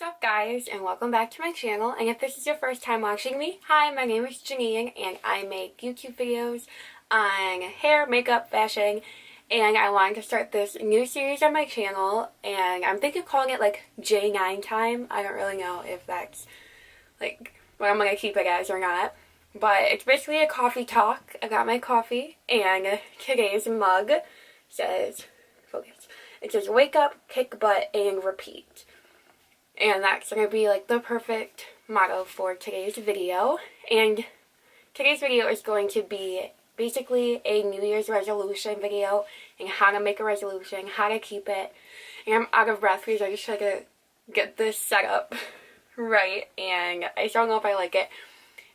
up, guys, and welcome back to my channel. And if this is your first time watching me, hi, my name is Janine and I make YouTube videos on hair, makeup, fashion, and I wanted to start this new series on my channel, and I'm thinking of calling it like J9 time. I don't really know if that's like what I'm gonna keep it as or not, but it's basically a coffee talk. I got my coffee, and today's mug says, focus, it says wake up, kick butt, and repeat. And that's going to be like the perfect motto for today's video. And today's video is going to be basically a New Year's resolution video and how to make a resolution, how to keep it. And I'm out of breath because I just tried to get this set up right, and I still don't know if I like it.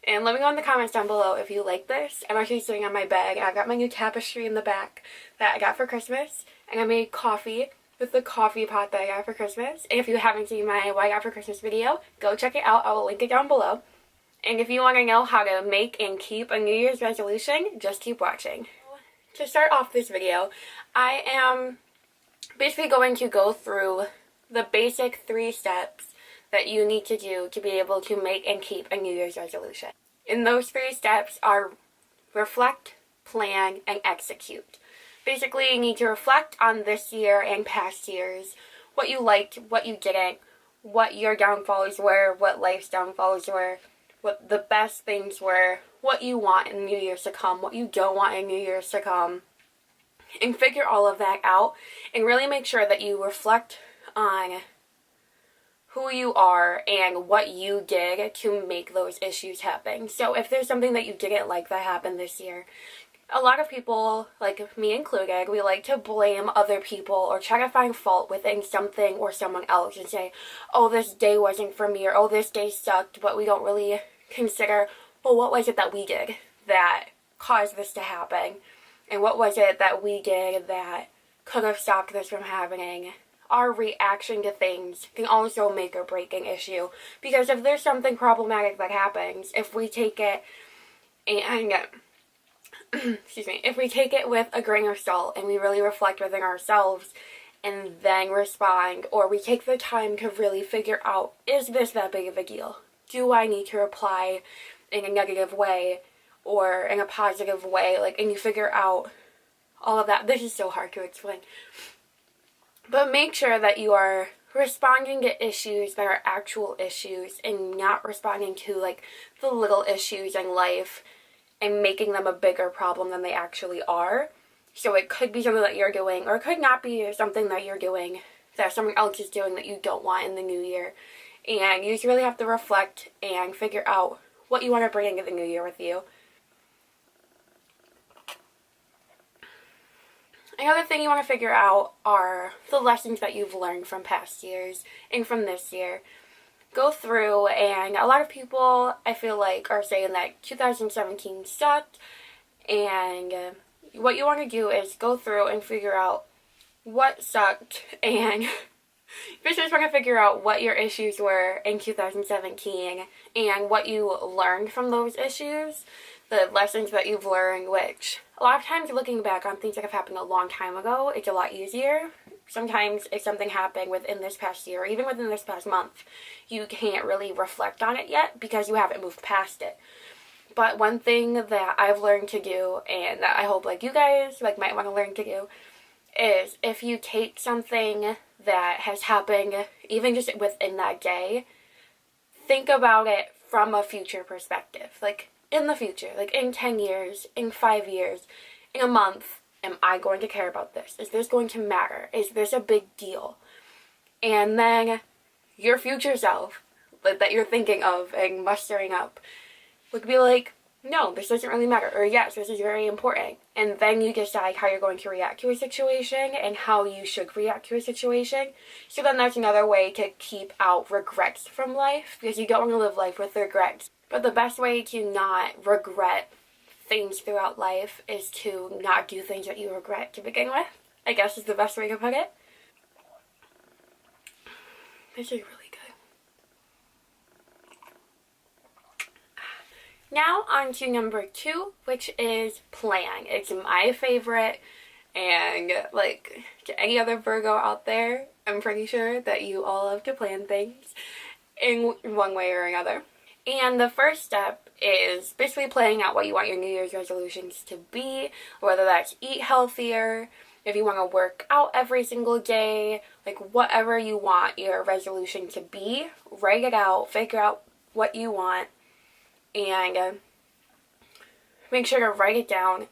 And let me know in the comments down below if you like this. I'm actually sitting on my bed and I got my new tapestry in the back that I got for Christmas, and I made coffee with the coffee pot that I got for Christmas. And if you haven't seen my What I Got for Christmas video, go check it out. I will link it down below. And if you want to know how to make and keep a New Year's resolution, just keep watching. To start off this video, I am basically going to go through the basic 3 steps that you need to do to be able to make and keep a New Year's resolution. And those 3 steps are reflect, plan, and execute. Basically, you need to reflect on this year and past years, what you liked, what you didn't, what your downfalls were, what life's downfalls were, what the best things were, what you want in New Year's to come, what you don't want in New Year's to come, and figure all of that out, and really make sure that you reflect on who you are and what you did to make those issues happen. So if there's something that you didn't like that happened this year, a lot of people, like me included, we like to blame other people or try to find fault within something or someone else and say, oh, this day wasn't for me, or oh, this day sucked, but we don't really consider, well, what was it that we did that caused this to happen? And what was it that we did that could have stopped this from happening? Our reaction to things can also make or break an issue, because if there's something problematic that happens, if we take it and excuse me, if we take it with a grain of salt and we really reflect within ourselves and then respond, or we take the time to really figure out, is this that big of a deal? Do I need to reply in a negative way or in a positive way? And you figure out all of that. This is so hard to explain. But make sure that you are responding to issues that are actual issues and not responding to the little issues in life and making them a bigger problem than they actually are. So it could be something that you're doing, or it could not be something that you're doing that someone else is doing that you don't want in the new year. And you just really have to reflect and figure out what you want to bring into the new year with you. Another thing you want to figure out are the lessons that you've learned from past years and from this year. Go through, and a lot of people, I feel like, are saying that 2017 sucked, and what you want to do is go through and figure out what sucked, and you just want to figure out what your issues were in 2017 and what you learned from those issues, the lessons that you've learned, which a lot of times looking back on things that have happened a long time ago, it's a lot easier. Sometimes if something happened within this past year, or even within this past month, you can't really reflect on it yet because you haven't moved past it. But one thing that I've learned to do, and that I hope you guys might want to learn to do, is if you take something that has happened, even just within that day, think about it from a future perspective. In the future, in 10 years, in 5 years, in a month, am I going to care about this? Is this going to matter? Is this a big deal? And then your future self that you're thinking of and mustering up would be like, no, this doesn't really matter. Or yes, this is very important. And then you decide how you're going to react to a situation and how you should react to a situation. So then that's another way to keep out regrets from life, because you don't want to live life with regrets. But the best way to not regret things throughout life is to not do things that you regret to begin with, I guess is the best way to put it. This is really good. Now on to number 2, which is plan. It's my favorite. And like to any other Virgo out there, I'm pretty sure that you all love to plan things in one way or another. And the first step is basically planning out what you want your New Year's resolutions to be, whether that's eat healthier, if you want to work out every single day, like whatever you want your resolution to be, write it out, figure out what you want, and make sure to write it down.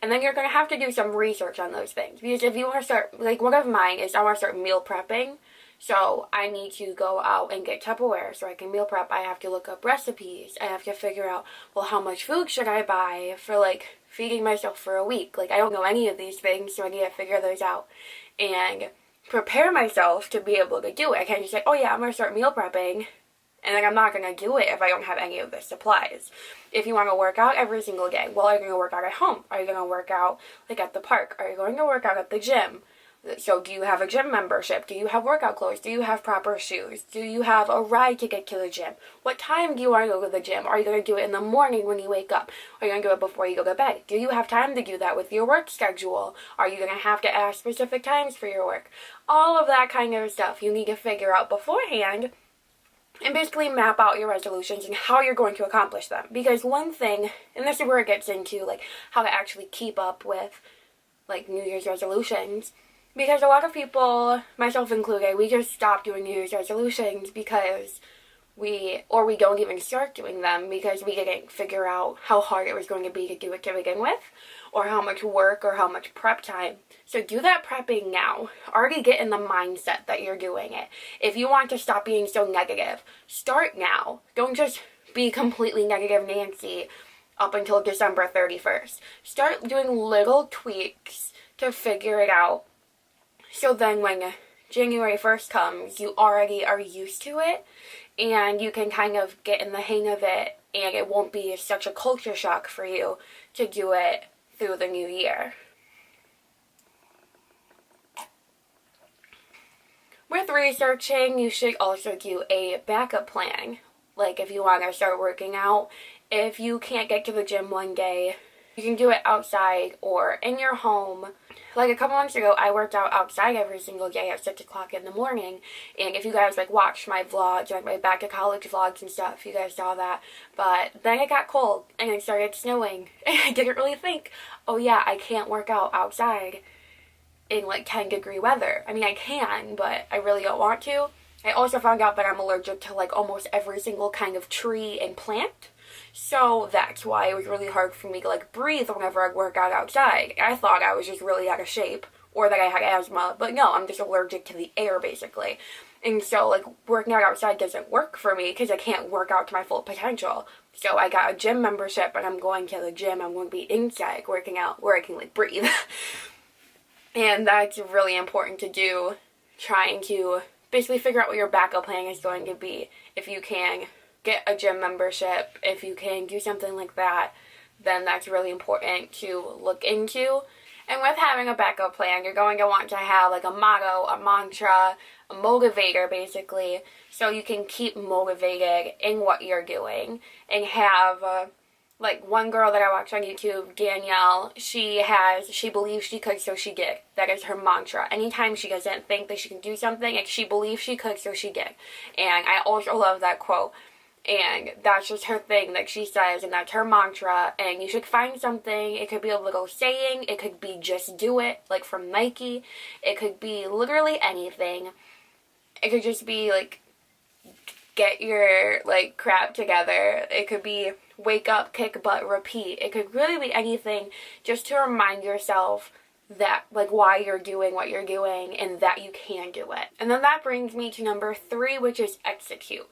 And then you're going to have to do some research on those things. Because if you want to start, like one of mine is I want to start meal prepping. So I need to go out and get Tupperware so I can meal prep. I have to look up recipes. I have to figure out, well, how much food should I buy for like feeding myself for a week? Like I don't know any of these things, so I need to figure those out and prepare myself to be able to do it. I can't just say, oh yeah, I'm going to start meal prepping, and then I'm not going to do it if I don't have any of the supplies. If you want to work out every single day, well, are you going to work out at home? Are you going to work out like at the park? Are you going to work out at the gym? So do you have a gym membership? Do you have workout clothes? Do you have proper shoes? Do you have a ride to get to the gym? What time do you want to go to the gym? Are you going to do it in the morning when you wake up? Are you going to do it before you go to bed? Do you have time to do that with your work schedule? Are you going to have to ask specific times for your work? All of that kind of stuff you need to figure out beforehand and basically map out your resolutions and how you're going to accomplish them. Because one thing, and this is where it gets into like how to actually keep up with like New Year's resolutions, because a lot of people, myself included, we just stop doing New Year's resolutions because we don't even start doing them because we didn't figure out how hard it was going to be to do it to begin with, or how much work or how much prep time. So do that prepping now. Already get in the mindset that you're doing it. If you want to stop being so negative, start now. Don't just be completely negative Nancy up until December 31st. Start doing little tweaks to figure it out. So then when January 1st comes, you already are used to it and you can kind of get in the hang of it, and it won't be such a culture shock for you to do it through the new year. With researching, you should also do a backup plan. Like if you want to start working out, if you can't get to the gym one day, you can do it outside or in your home. Like a couple months ago, I worked out outside every single day at 6 o'clock in the morning. And if you guys like watched my vlogs, like my back to college vlogs and stuff, you guys saw that. But then it got cold and it started snowing. And I didn't really think, oh yeah, I can't work out outside in like 10-degree weather. I mean, I can, but I really don't want to. I also found out that I'm allergic to like almost every single kind of tree and plant. So that's why it was really hard for me to like breathe whenever I work out outside. I thought I was just really out of shape or that I had asthma, but no, I'm just allergic to the air basically. And so like working out outside doesn't work for me because I can't work out to my full potential. So I got a gym membership and I'm going to the gym. I'm going to be inside working out where I can like breathe. And that's really important to do, trying to basically figure out what your backup plan is going to be. If you can get a gym membership, if you can do something like that, then that's really important to look into. And with having a backup plan, you're going to want to have like a motto, a mantra, a motivator basically, so you can keep motivated in what you're doing. And have like one girl that I watch on YouTube, Danielle, she believes she could, so she did. That is her mantra. Anytime she doesn't think that she can do something, like she believes she could, so she did. And I also love that quote. And that's just her thing that she says, and that's her mantra. And you should find something. It could be a little saying. It could be just do it, like from Nike. It could be literally anything. It could just be like get your like crap together. It could be wake up, kick butt, repeat. It could really be anything just to remind yourself that like why you're doing what you're doing and that you can do it. And then that brings me to number 3, which is execute.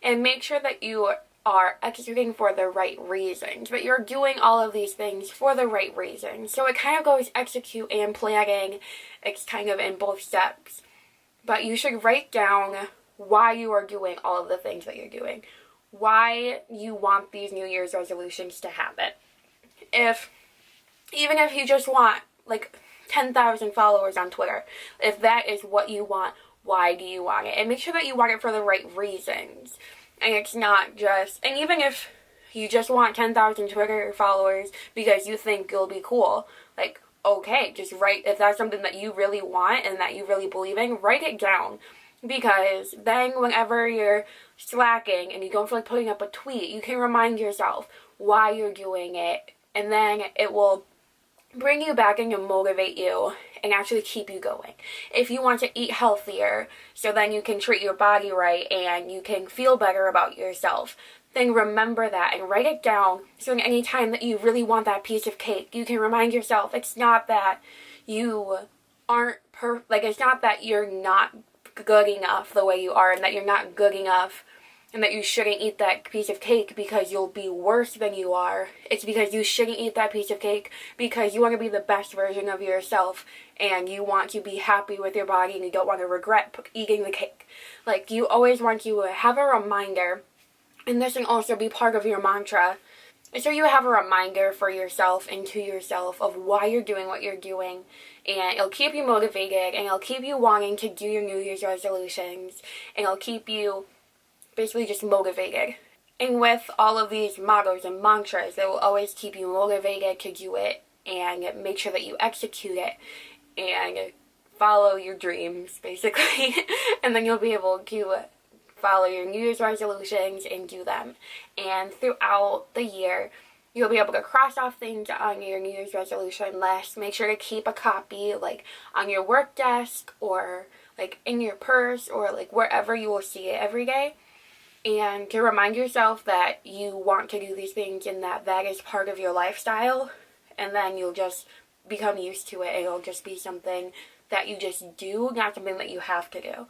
And make sure that you are executing for the right reasons, but you're doing all of these things for the right reasons. So it kind of goes execute and planning. It's kind of in both steps. But you should write down why you are doing all of the things that you're doing. Why you want these New Year's resolutions to happen. Even if you just want like 10,000 followers on Twitter, if that is what you want, why do you want it? And make sure that you want it for the right reasons. And it's not just, and even if you just want 10,000 Twitter followers because you think you'll be cool, like, okay. Just write, if that's something that you really want and that you really believe in, write it down. Because then whenever you're slacking and you don't feel like putting up a tweet, you can remind yourself why you're doing it. And then it will bring you back and motivate you and actually keep you going. If you want to eat healthier, so then you can treat your body right and you can feel better about yourself, then remember that and write it down, so any time that you really want that piece of cake, you can remind yourself it's not that you aren't it's not that you're not good enough the way you are, and that you're not good enough and that you shouldn't eat that piece of cake because you'll be worse than you are. It's because you shouldn't eat that piece of cake because you want to be the best version of yourself and you want to be happy with your body and you don't want to regret eating the cake. Like, you always want to have a reminder, and this can also be part of your mantra. So you have a reminder for yourself and to yourself of why you're doing what you're doing, and it'll keep you motivated, and it'll keep you wanting to do your New Year's resolutions, and it'll keep you basically just motivated. And with all of these mottos and mantras, it will always keep you motivated to do it and make sure that you execute it and follow your dreams, basically. And then you'll be able to follow your New Year's resolutions and do them. And throughout the year, you'll be able to cross off things on your New Year's resolution list. Make sure to keep a copy, like, on your work desk or, like, in your purse or, like, wherever you will see it every day. And to remind yourself that you want to do these things and that that is part of your lifestyle. And then you'll just become used to it. It'll just be something that you just do, not something that you have to do.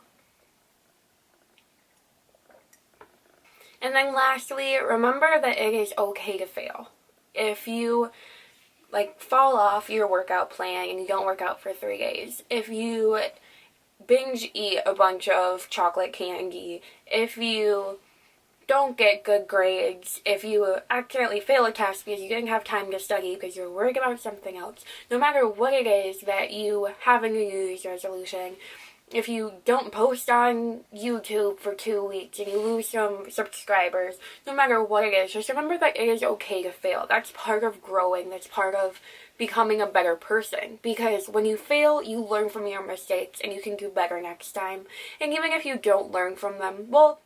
And then lastly, remember that it is okay to fail. If you, like, fall off your workout plan and you don't work out for 3 days, if you binge eat a bunch of chocolate candy, if you don't get good grades, if you accidentally fail a test because you didn't have time to study because you're worried about something else, no matter what it is that you have in your New Year's resolution, if you don't post on YouTube for 2 weeks and you lose some subscribers, no matter what it is, just remember that it is okay to fail. That's part of growing. That's part of becoming a better person. Because when you fail, you learn from your mistakes and you can do better next time. And even if you don't learn from them, well,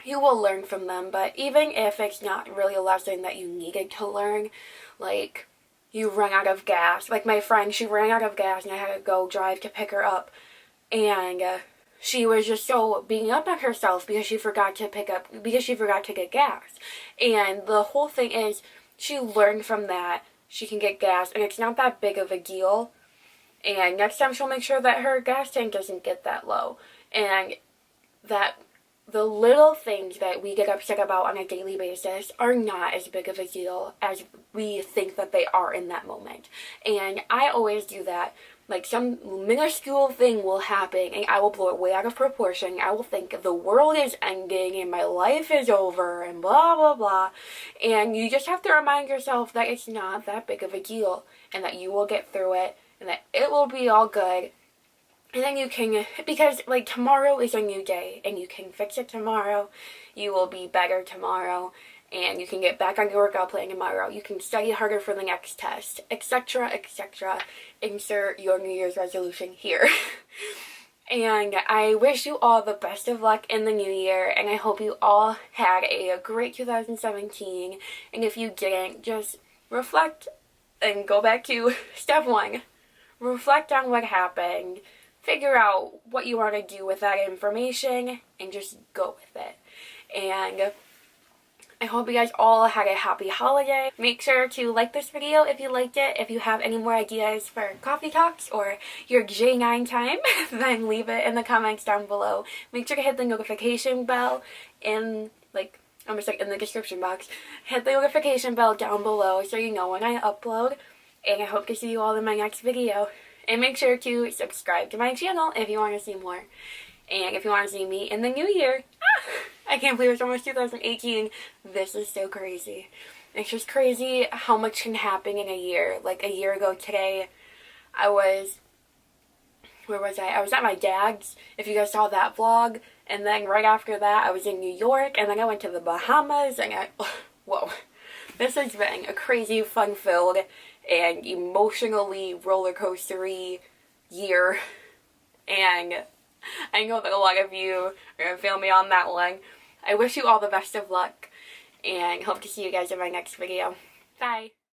you will learn from them. But even if it's not really a lesson that you needed to learn, like, you run out of gas. Like my friend, she ran out of gas and I had to go drive to pick her up. And she was just so beating up on herself because she forgot to get gas. And the whole thing is, she learned from that. She can get gas, and it's not that big of a deal. And next time she'll make sure that her gas tank doesn't get that low. And that the little things that we get upset about on a daily basis are not as big of a deal as we think that they are in that moment. And I always do that. Like, some minuscule thing will happen and I will blow it way out of proportion. I will think the world is ending and my life is over and blah, blah, blah. And you just have to remind yourself that it's not that big of a deal and that you will get through it and that it will be all good. And then you can, because, like, tomorrow is a new day and you can fix it tomorrow. You will be better tomorrow. And you can get back on your workout plan tomorrow. You can study harder for the next test, etc., etc. Insert your New Year's resolution here. And I wish you all the best of luck in the new year. And I hope you all had a great 2017. And if you didn't, just reflect and go back to step 1. Reflect on what happened. Figure out what you want to do with that information. And just go with it. And I hope you guys all had a happy holiday. Make sure to like this video if you liked it. If you have any more ideas for coffee talks or your J9 time, then leave it in the comments down below. Make sure to hit the notification bell in the description box. Hit the notification bell down below so you know when I upload. And I hope to see you all in my next video. And make sure to subscribe to my channel if you want to see more. And if you want to see me in the new year, I can't believe it's almost 2018. This is so crazy. It's just crazy how much can happen in a year. Like, a year ago today, where was I? I was at my dad's, if you guys saw that vlog. And then right after that, I was in New York. And then I went to the Bahamas. And whoa. This has been a crazy, fun-filled and emotionally roller coastery year, and I know that a lot of you are going to feel me on that one. I wish you all the best of luck, and hope to see you guys in my next video. Bye!